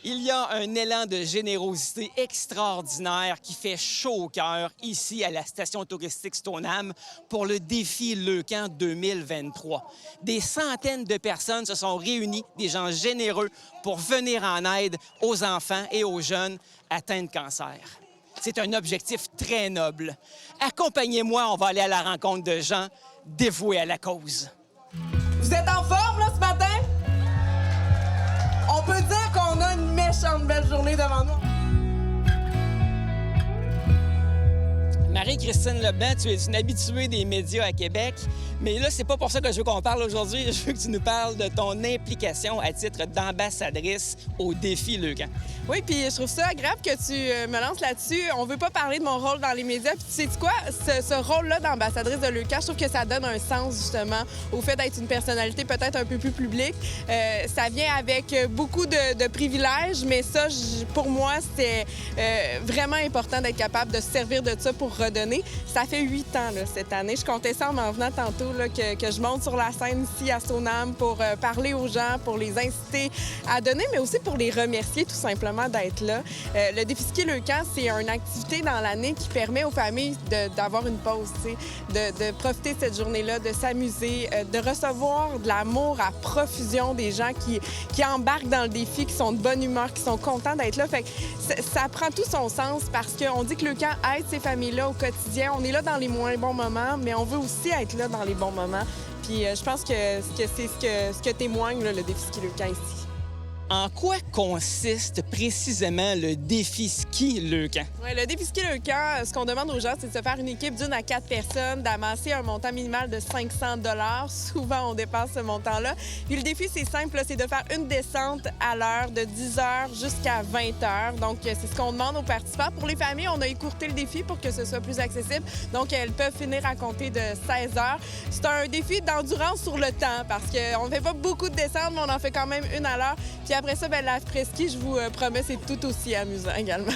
Il y a un élan de générosité extraordinaire qui fait chaud au cœur ici à la station touristique Stoneham pour le défi Leucan 2023. Des centaines de personnes se sont réunies, des gens généreux, pour venir en aide aux enfants et aux jeunes atteints de cancer. C'est un objectif très noble. Accompagnez-moi, on va aller à la rencontre de gens dévoués à la cause. Vous êtes en forme, là, ce matin? On peut dire qu'on a une méchante belle journée devant nous. Marie-Christine Leblanc, tu es une habituée des médias à Québec, mais là, c'est pas pour ça que je veux qu'on parle aujourd'hui. Je veux que tu nous parles de ton implication à titre d'ambassadrice au défi Leucan. Oui, puis je trouve ça agréable que tu me lances là-dessus. On veut pas parler de mon rôle dans les médias. Puis tu sais quoi? Ce rôle-là d'ambassadrice de Leucan, je trouve que ça donne un sens, justement, au fait d'être une personnalité peut-être un peu plus publique. Ça vient avec beaucoup de privilèges, mais ça, pour moi, c'était vraiment important d'être capable de se servir de ça pour redonner. Ça fait 8 ans, là, cette année. Je comptais ça en m'en venant tantôt, là, que je monte sur la scène ici à Stoneham pour parler aux gens, pour les inciter à donner, mais aussi pour les remercier tout simplement d'être là. Le défi ski Leucan, c'est une activité dans l'année qui permet aux familles d'avoir une pause, de profiter de cette journée-là, de s'amuser, de recevoir de l'amour à profusion des gens qui embarquent dans le défi, qui sont de bonne humeur, qui sont contents d'être là. Fait que ça prend tout son sens parce qu'on dit que Leucan aide ces familles-là au quotidien. On est là dans les moins bons moments, mais on veut aussi être là dans les bons moments. Puis je pense que c'est ce que témoigne là, le défi ski Leucan ici. En quoi consiste précisément le défi ski Leucan? Oui, le défi ski Leucan, ce qu'on demande aux gens, c'est de se faire une équipe d'1 à 4 personnes, d'amasser un montant minimal de 500 $. Souvent, on dépasse ce montant-là. Puis le défi, c'est simple, c'est de faire une descente à l'heure de 10 h jusqu'à 20 h. Donc, c'est ce qu'on demande aux participants. Pour les familles, on a écourté le défi pour que ce soit plus accessible. Donc, elles peuvent finir à compter de 16 h. C'est un défi d'endurance sur le temps parce qu'on ne fait pas beaucoup de descentes, mais on en fait quand même une à l'heure. Puis après ça, l'après-ski, je vous promets, c'est tout aussi amusant également.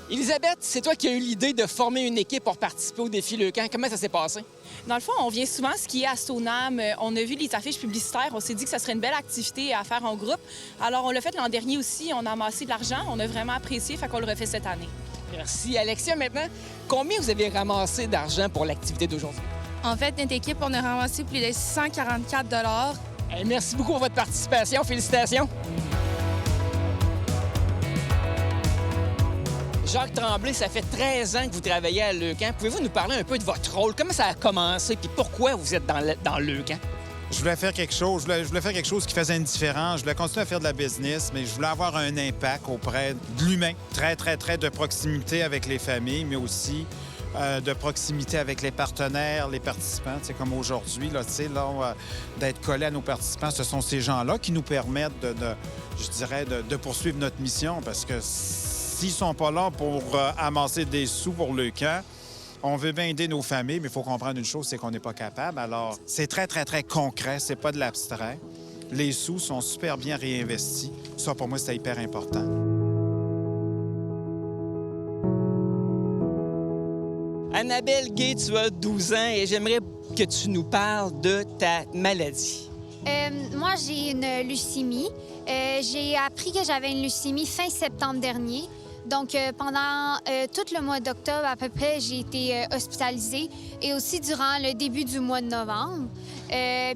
Elisabeth, c'est toi qui as eu l'idée de former une équipe pour participer au défi Leucan. Comment ça s'est passé? Dans le fond, on vient souvent skier à Stoneham. On a vu les affiches publicitaires. On s'est dit que ça serait une belle activité à faire en groupe. Alors, on l'a fait l'an dernier aussi. On a amassé de l'argent. On a vraiment apprécié, fait qu'on le refait cette année. Merci. Alexia, maintenant, combien vous avez ramassé d'argent pour l'activité d'aujourd'hui? En fait, notre équipe, on a ramassé plus de 644 $. Merci beaucoup pour votre participation. Félicitations. Jacques Tremblay, ça fait 13 ans que vous travaillez à Leucan. Pouvez-vous nous parler un peu de votre rôle? Comment ça a commencé? Puis pourquoi vous êtes dans Leucan? Je voulais faire quelque chose. Je voulais faire quelque chose qui faisait une différence. Je voulais continuer à faire de la business, mais je voulais avoir un impact auprès de l'humain. Très, très, très de proximité avec les familles, mais aussi de proximité avec les partenaires, les participants. C'est comme aujourd'hui, d'être collés à nos participants. Ce sont ces gens-là qui nous permettent de poursuivre notre mission parce que s'ils ne sont pas là pour amasser des sous pour Leucan, on veut bien aider nos familles, mais il faut comprendre une chose, c'est qu'on n'est pas capable. Alors, c'est très, très, très concret. C'est pas de l'abstrait. Les sous sont super bien réinvestis. Ça, pour moi, c'est hyper important. Annabelle Gay, tu as 12 ans et j'aimerais que tu nous parles de ta maladie. Moi, j'ai une leucémie. J'ai appris que j'avais une leucémie fin septembre dernier. Donc, pendant tout le mois d'octobre, à peu près, j'ai été hospitalisée et aussi durant le début du mois de novembre.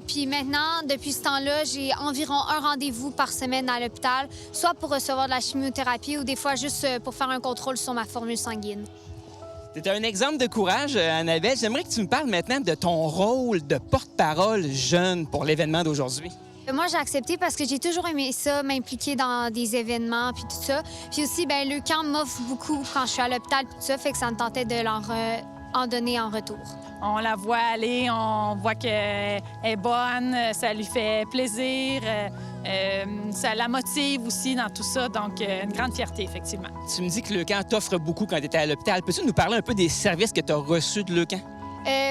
Puis maintenant, depuis ce temps-là, j'ai environ un rendez-vous par semaine à l'hôpital, soit pour recevoir de la chimiothérapie ou des fois juste pour faire un contrôle sur ma formule sanguine. C'est un exemple de courage, Annabelle. J'aimerais que tu me parles maintenant de ton rôle de porte-parole jeune pour l'événement d'aujourd'hui. Moi, j'ai accepté parce que j'ai toujours aimé ça, m'impliquer dans des événements puis tout ça. Puis aussi, Leucan m'offre beaucoup quand je suis à l'hôpital puis tout ça, fait que ça me tentait de leur en donner en retour. On la voit aller, on voit qu'elle est bonne, ça lui fait plaisir, ça la motive aussi dans tout ça, donc une grande fierté, effectivement. Tu me dis que Leucan t'offre beaucoup quand tu étais à l'hôpital. Peux-tu nous parler un peu des services que tu as reçus de Leucan?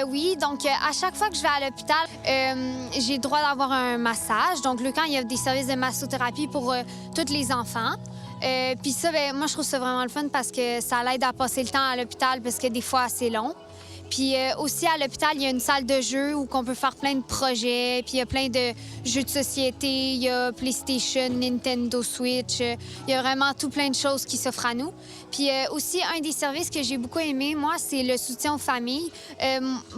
Oui, donc à chaque fois que je vais à l'hôpital, j'ai le droit d'avoir un massage. Donc Leucan, il y a des services de massothérapie pour tous les enfants. Puis ça, moi, je trouve ça vraiment le fun parce que ça l'aide à passer le temps à l'hôpital parce que des fois, c'est long. Puis aussi, à l'hôpital, il y a une salle de jeu où on peut faire plein de projets. Puis il y a plein de jeux de société. Il y a PlayStation, Nintendo Switch. Il y a vraiment tout plein de choses qui s'offrent à nous. Puis aussi, un des services que j'ai beaucoup aimé, moi, c'est le soutien aux familles.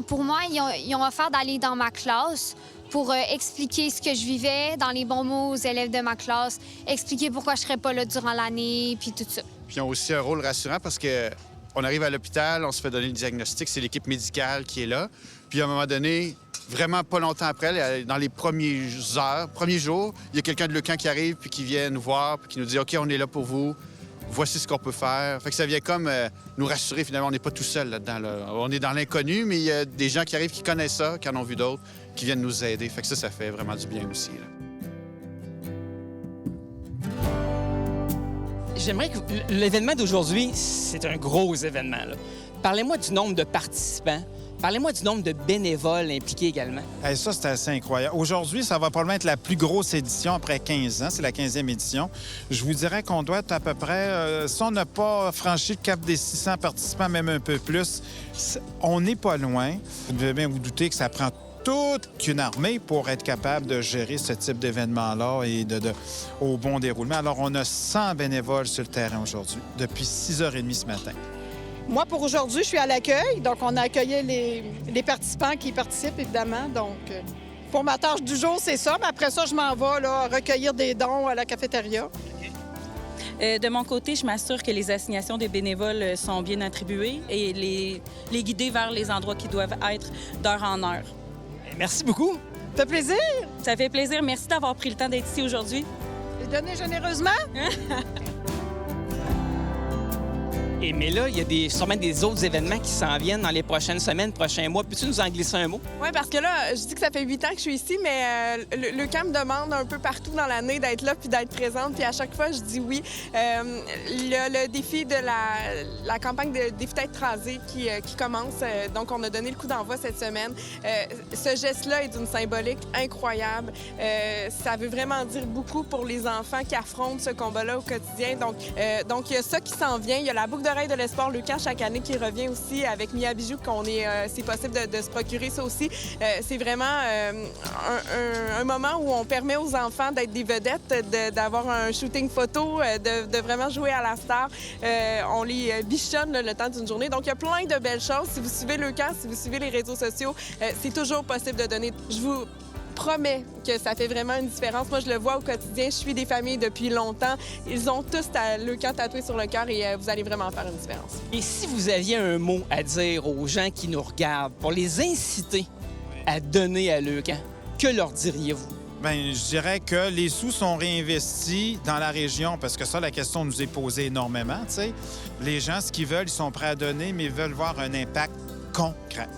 Pour moi, ils ont offert d'aller dans ma classe pour expliquer ce que je vivais dans les bons mots aux élèves de ma classe, expliquer pourquoi je ne serais pas là durant l'année, puis tout ça. Puis ils ont aussi un rôle rassurant parce que on arrive à l'hôpital, on se fait donner le diagnostic, c'est l'équipe médicale qui est là. Puis à un moment donné, vraiment pas longtemps après, dans les premiers jours, il y a quelqu'un de Leucan qui arrive puis qui vient nous voir puis qui nous dit « OK, on est là pour vous. Voici ce qu'on peut faire. » Fait que ça vient comme nous rassurer, finalement, on n'est pas tout seul là-dedans. Là. On est dans l'inconnu, mais il y a des gens qui arrivent qui connaissent ça, qui en ont vu d'autres, qui viennent nous aider. Fait que ça fait vraiment du bien aussi. Là. J'aimerais que l'événement d'aujourd'hui, c'est un gros événement. Là. Parlez-moi du nombre de participants. Parlez-moi du nombre de bénévoles impliqués également. Hey, ça, c'est assez incroyable. Aujourd'hui, ça va probablement être la plus grosse édition après 15 ans. C'est la 15e édition. Je vous dirais qu'on doit être à peu près... si on n'a pas franchi le cap des 600 participants, même un peu plus, on n'est pas loin. Vous devez bien vous douter que ça prend toute une armée pour être capable de gérer ce type d'événement-là et au bon déroulement. Alors, on a 100 bénévoles sur le terrain aujourd'hui, depuis 6h30 ce matin. Moi, pour aujourd'hui, je suis à l'accueil. Donc, on a accueilli les participants qui participent, évidemment. Donc, pour ma tâche du jour, c'est ça. Mais après ça, je m'en vais là, recueillir des dons à la cafétéria. De mon côté, je m'assure que les assignations des bénévoles sont bien attribuées et les guider vers les endroits qui doivent être d'heure en heure. Merci beaucoup. Ça fait plaisir. Ça fait plaisir. Merci d'avoir pris le temps d'être ici aujourd'hui. Et donner généreusement. Mais là, il y a sûrement des autres événements qui s'en viennent dans les prochaines semaines, prochains mois. Peux-tu nous en glisser un mot? Oui, parce que là, je dis que ça fait 8 ans que je suis ici, mais le camp me demande un peu partout dans l'année d'être là puis d'être présente. Puis à chaque fois, je dis oui. Le défi de la campagne de défi tête rasée qui commence, donc on a donné le coup d'envoi cette semaine. Ce geste-là est d'une symbolique incroyable. Ça veut vraiment dire beaucoup pour les enfants qui affrontent ce combat-là au quotidien. Donc il y a ça qui s'en vient. Il y a la boucle d'oreille de l'espoir Leucan chaque année qui revient aussi avec Mia Bijou, c'est possible de se procurer ça aussi. C'est vraiment un moment où on permet aux enfants d'être des vedettes, d'avoir un shooting photo, de vraiment jouer à la star. On les bichonne le temps d'une journée. Donc, il y a plein de belles choses. Si vous suivez Leucan, si vous suivez les réseaux sociaux, c'est toujours possible de donner. Je vous promets que ça fait vraiment une différence. Moi, je le vois au quotidien. Je suis des familles depuis longtemps. Ils ont tous Leucan tatoué sur le cœur et vous allez vraiment faire une différence. Et si vous aviez un mot à dire aux gens qui nous regardent pour les inciter à donner à Leucan, que leur diriez-vous? Bien, je dirais que les sous sont réinvestis dans la région parce que ça, la question nous est posée énormément, tu sais. Les gens, ce qu'ils veulent, ils sont prêts à donner, mais ils veulent voir un impact concret.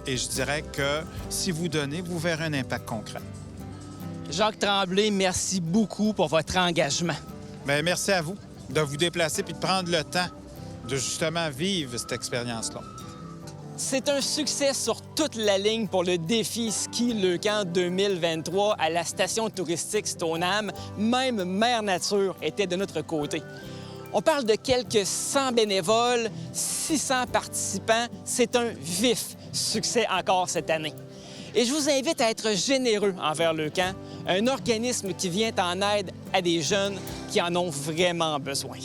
Et je dirais que si vous donnez, vous verrez un impact concret. Jacques Tremblay, merci beaucoup pour votre engagement. Bien, merci à vous de vous déplacer puis de prendre le temps de justement vivre cette expérience-là. C'est un succès sur toute la ligne pour le défi Ski Leucan 2023 à la station touristique Stoneham. Même Mère Nature était de notre côté. On parle de quelques 100 bénévoles, 600 participants. C'est un vif succès encore cette année. Et je vous invite à être généreux envers Leucan, un organisme qui vient en aide à des jeunes qui en ont vraiment besoin.